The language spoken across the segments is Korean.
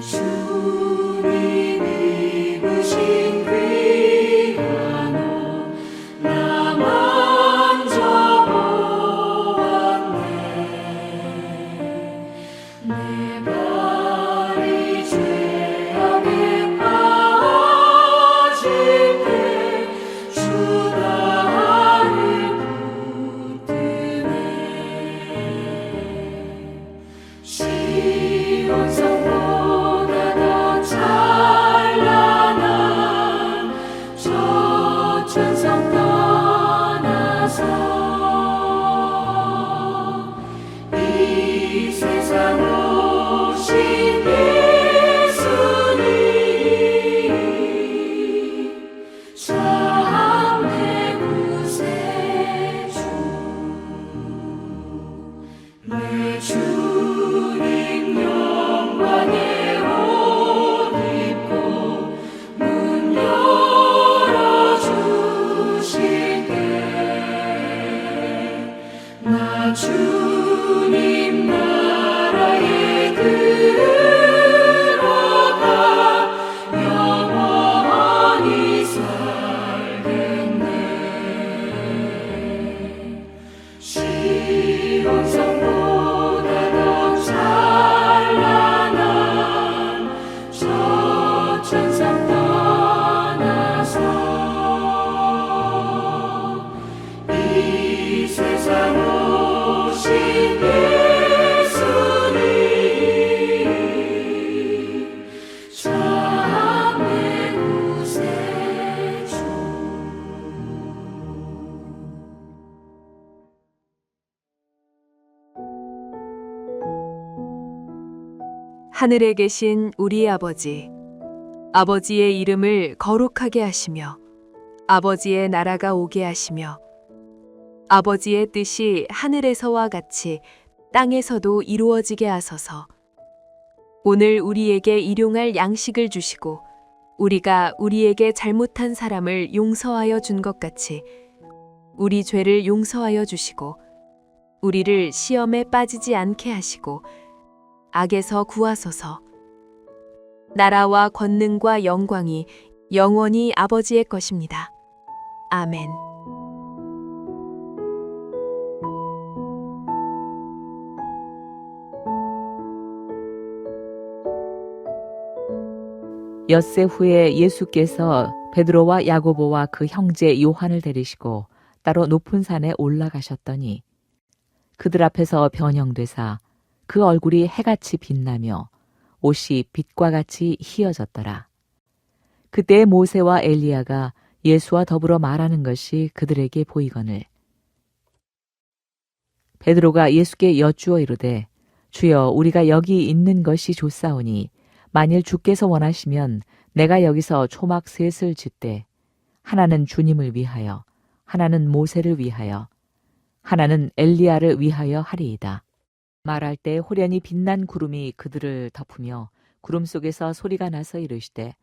주님이 입으신 귀한 옷 나 만져보았네. 내 발이 죄악에 빠질 때 주 나를 붙드네. 시온 성보다 더 찬란한 저 천성 떠나서 이 세상 오신 예수님 참 내 구세주. 내 주님 영광의 옷 입고 문 열어주실 때 나 주님 나라에 들어가 영원히 살겠네. 시온 성보다 더 찬란한 저 천상 떠나서 이 세상 오신 예수님 참 내 구세주. 하늘에 계신 우리 아버지, 아버지의 이름을 거룩하게 하시며 아버지의 나라가 오게 하시며 아버지의 뜻이 하늘에서와 같이 땅에서도 이루어지게 하소서. 오늘 우리에게 일용할 양식을 주시고 우리가 우리에게 잘못한 사람을 용서하여 준 것 같이 우리 죄를 용서하여 주시고 우리를 시험에 빠지지 않게 하시고 악에서 구하소서. 나라와 권능과 영광이 영원히 아버지의 것입니다. 아멘. 엿새 후에 예수께서 베드로와 야고보와 그 형제 요한을 데리시고 따로 높은 산에 올라가셨더니 그들 앞에서 변형되사 그 얼굴이 해같이 빛나며 옷이 빛과 같이 희어졌더라. 그때 모세와 엘리야가 예수와 더불어 말하는 것이 그들에게 보이거늘 베드로가 예수께 여쭈어 이르되 주여 우리가 여기 있는 것이 좋사오니 만일 주께서 원하시면 내가 여기서 초막 셋을 짓되 하나는 주님을 위하여 하나는 모세를 위하여 하나는 엘리야를 위하여 하리이다. 말할 때 호련히 빛난 구름이 그들을 덮으며 구름 속에서 소리가 나서 이르시되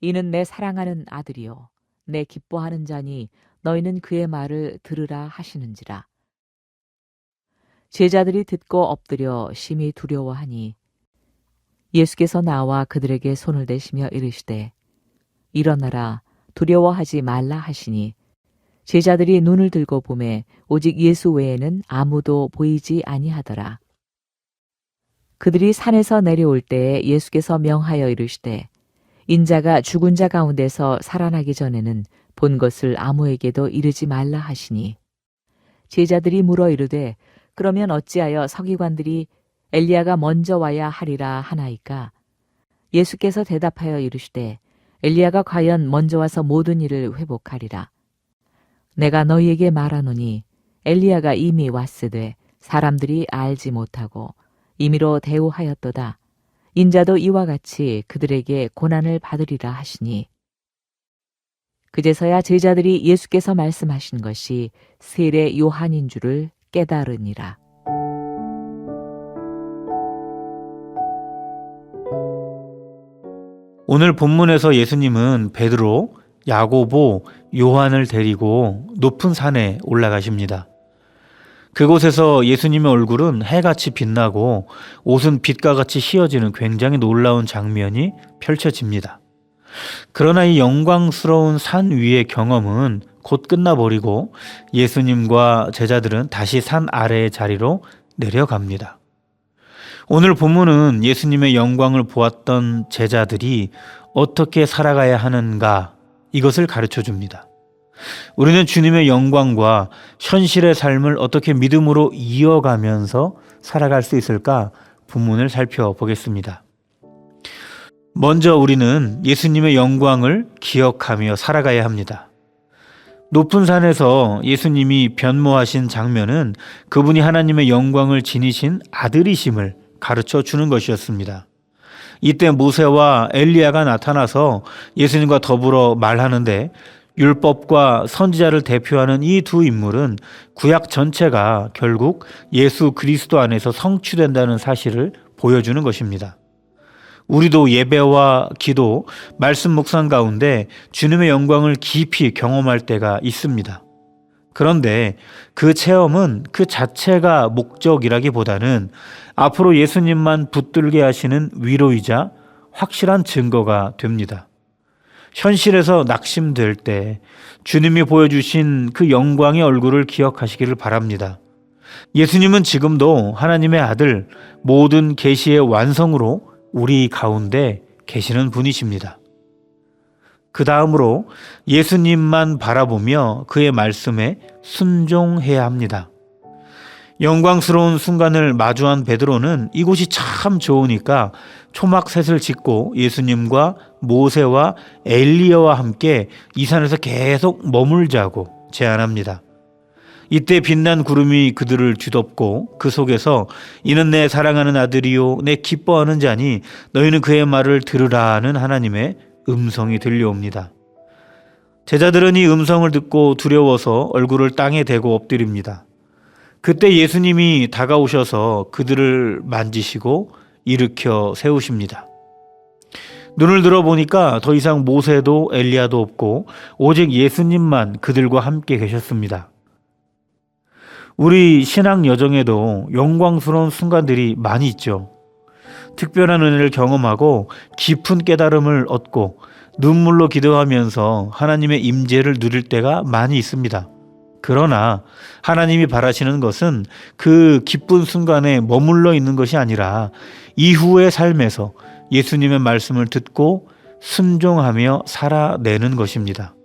이는 내 사랑하는 아들이요 내 기뻐하는 자니 너희는 그의 말을 들으라 하시는지라. 제자들이 듣고 엎드려 심히 두려워하니 예수께서 나와 그들에게 손을 대시며 이르시되 일어나라 두려워하지 말라 하시니 제자들이 눈을 들고 보매 오직 예수 외에는 아무도 보이지 아니하더라. 그들이 산에서 내려올 때에 예수께서 명하여 이르시되 인자가 죽은 자 가운데서 살아나기 전에는 본 것을 아무에게도 이르지 말라 하시니 제자들이 물어 이르되 그러면 어찌하여 서기관들이 엘리야가 먼저 와야 하리라 하나이까? 예수께서 대답하여 이르시되 엘리야가 과연 먼저 와서 모든 일을 회복하리라. 내가 너희에게 말하노니 엘리야가 이미 왔으되 사람들이 알지 못하고 임의로 대우하였도다. 인자도 이와 같이 그들에게 고난을 받으리라 하시니 그제서야 제자들이 예수께서 말씀하신 것이 세례 요한인 줄을 깨달으니라. 오늘 본문에서 예수님은 베드로, 야고보, 요한을 데리고 높은 산에 올라가십니다. 그곳에서 예수님의 얼굴은 해같이 빛나고 옷은 빛과 같이 휘어지는 굉장히 놀라운 장면이 펼쳐집니다. 그러나 이 영광스러운 산 위의 경험은 곧 끝나버리고 예수님과 제자들은 다시 산 아래의 자리로 내려갑니다. 오늘 본문은 예수님의 영광을 보았던 제자들이 어떻게 살아가야 하는가 이것을 가르쳐 줍니다. 우리는 주님의 영광과 현실의 삶을 어떻게 믿음으로 이어가면서 살아갈 수 있을까 본문을 살펴보겠습니다. 먼저 우리는 예수님의 영광을 기억하며 살아가야 합니다. 높은 산에서 예수님이 변모하신 장면은 그분이 하나님의 영광을 지니신 아들이심을 가르쳐 주는 것이었습니다. 이때 모세와 엘리야가 나타나서 예수님과 더불어 말하는데 율법과 선지자를 대표하는 이 두 인물은 구약 전체가 결국 예수 그리스도 안에서 성취된다는 사실을 보여주는 것입니다. 우리도 예배와 기도, 말씀 묵상 가운데 주님의 영광을 깊이 경험할 때가 있습니다. 그런데 그 체험은 그 자체가 목적이라기보다는 앞으로 예수님만 붙들게 하시는 위로이자 확실한 증거가 됩니다. 현실에서 낙심될 때 주님이 보여주신 그 영광의 얼굴을 기억하시기를 바랍니다. 예수님은 지금도 하나님의 아들, 모든 계시의 완성으로 우리 가운데 계시는 분이십니다. 그 다음으로 예수님만 바라보며 그의 말씀에 순종해야 합니다. 영광스러운 순간을 마주한 베드로는 이곳이 참 좋으니까 초막셋을 짓고 예수님과 모세와 엘리야와 함께 이 산에서 계속 머물자고 제안합니다. 이때 빛난 구름이 그들을 뒤덮고 그 속에서 이는 내 사랑하는 아들이요 내 기뻐하는 자니 너희는 그의 말을 들으라는 하나님의 음성이 들려옵니다. 제자들은 이 음성을 듣고 두려워서 얼굴을 땅에 대고 엎드립니다. 그때 예수님이 다가오셔서 그들을 만지시고 일으켜 세우십니다. 눈을 들어보니까 더 이상 모세도 엘리야도 없고 오직 예수님만 그들과 함께 계셨습니다. 우리 신앙 여정에도 영광스러운 순간들이 많이 있죠. 특별한 은혜를 경험하고 깊은 깨달음을 얻고 눈물로 기도하면서 하나님의 임재를 누릴 때가 많이 있습니다. 그러나 하나님이 바라시는 것은 그 기쁜 순간에 머물러 있는 것이 아니라 이후의 삶에서 예수님의 말씀을 듣고 순종하며 살아내는 것입니다.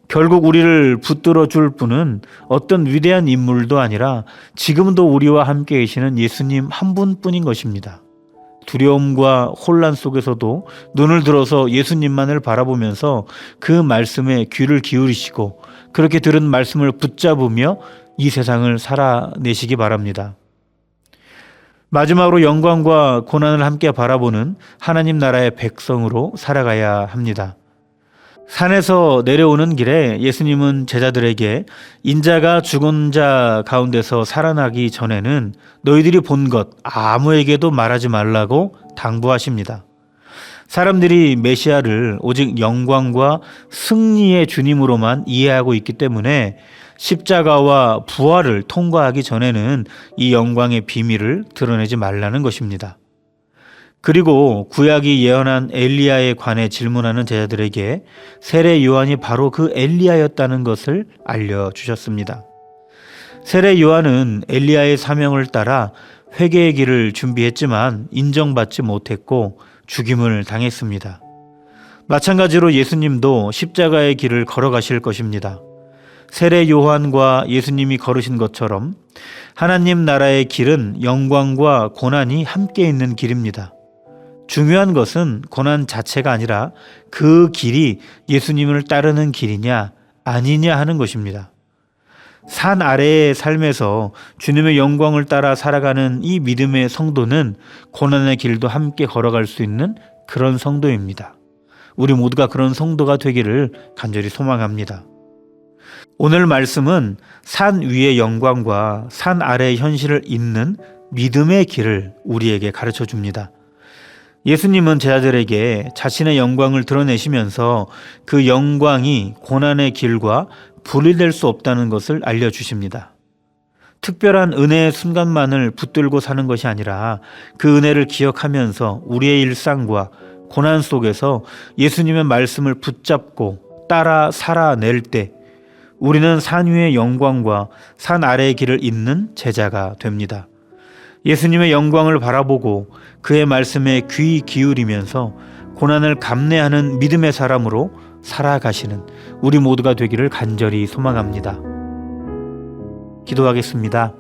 결국 우리를 붙들어 줄 분은 어떤 위대한 인물도 아니라 지금도 우리와 함께 계시는 예수님 한 분뿐인 것입니다. 두려움과 혼란 속에서도 눈을 들어서 예수님만을 바라보면서 그 말씀에 귀를 기울이시고 그렇게 들은 말씀을 붙잡으며 이 세상을 살아내시기 바랍니다. 마지막으로 영광과 고난을 함께 바라보는 하나님 나라의 백성으로 살아가야 합니다. 산에서 내려오는 길에 예수님은 제자들에게 인자가 죽은 자 가운데서 살아나기 전에는 너희들이 본 것 아무에게도 말하지 말라고 당부하십니다. 사람들이 메시아를 오직 영광과 승리의 주님으로만 이해하고 있기 때문에 십자가와 부활을 통과하기 전에는 이 영광의 비밀을 드러내지 말라는 것입니다. 그리고 구약이 예언한 엘리야에 관해 질문하는 제자들에게 세례 요한이 바로 그 엘리야였다는 것을 알려주셨습니다. 세례 요한은 엘리야의 사명을 따라 회개의 길을 준비했지만 인정받지 못했고 죽임을 당했습니다. 마찬가지로 예수님도 십자가의 길을 걸어가실 것입니다. 세례 요한과 예수님이 걸으신 것처럼 하나님 나라의 길은 영광과 고난이 함께 있는 길입니다. 중요한 것은 고난 자체가 아니라 그 길이 예수님을 따르는 길이냐 아니냐 하는 것입니다. 산 아래의 삶에서 주님의 영광을 따라 살아가는 이 믿음의 성도는 고난의 길도 함께 걸어갈 수 있는 그런 성도입니다. 우리 모두가 그런 성도가 되기를 간절히 소망합니다. 오늘 말씀은 산 위의 영광과 산 아래의 현실을 잇는 믿음의 길을 우리에게 가르쳐 줍니다. 예수님은 제자들에게 자신의 영광을 드러내시면서 그 영광이 고난의 길과 분리될 수 없다는 것을 알려주십니다. 특별한 은혜의 순간만을 붙들고 사는 것이 아니라 그 은혜를 기억하면서 우리의 일상과 고난 속에서 예수님의 말씀을 붙잡고 따라 살아낼 때 우리는 산 위의 영광과 산 아래의 길을 잇는 제자가 됩니다. 예수님의 영광을 바라보고 그의 말씀에 귀 기울이면서 고난을 감내하는 믿음의 사람으로 살아가시는 우리 모두가 되기를 간절히 소망합니다. 기도하겠습니다.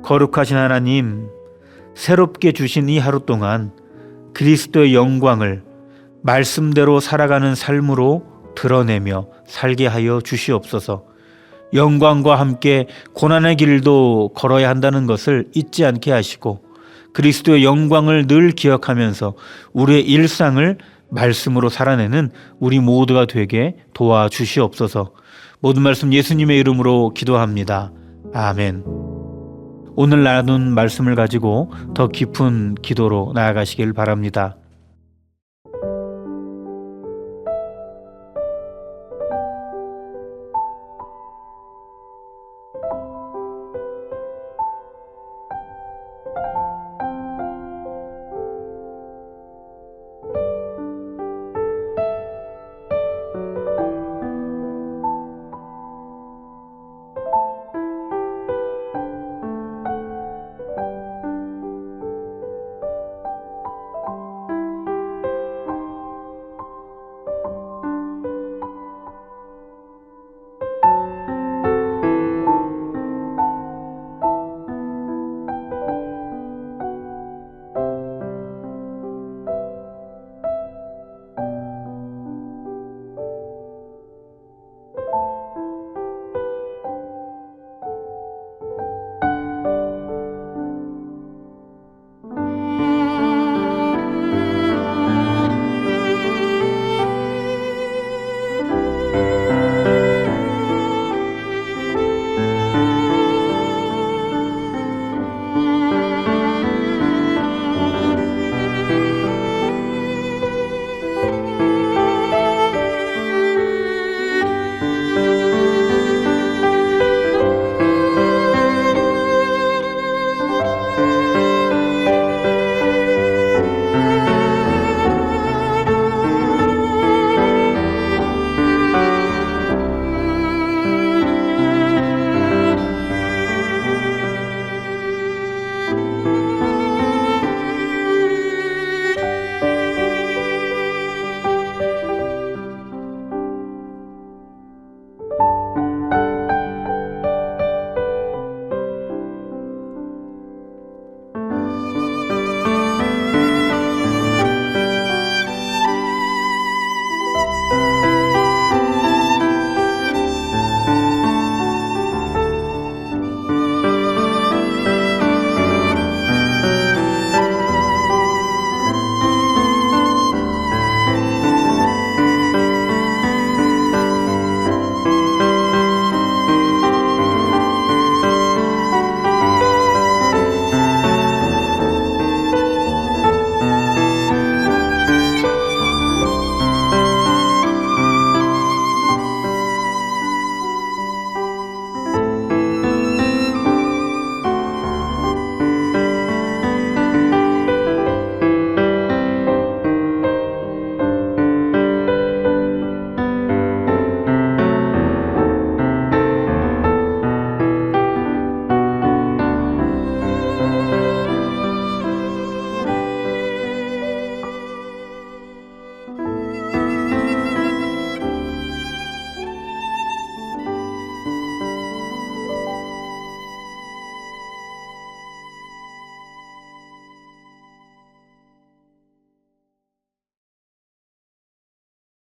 거룩하신 하나님, 새롭게 주신 이 하루 동안 그리스도의 영광을 말씀대로 살아가는 삶으로 드러내며 살게 하여 주시옵소서. 영광과 함께 고난의 길도 걸어야 한다는 것을 잊지 않게 하시고 그리스도의 영광을 늘 기억하면서 우리의 일상을 말씀으로 살아내는 우리 모두가 되게 도와주시옵소서. 모든 말씀 예수님의 이름으로 기도합니다. 아멘. 오늘 나눈 말씀을 가지고 더 깊은 기도로 나아가시길 바랍니다.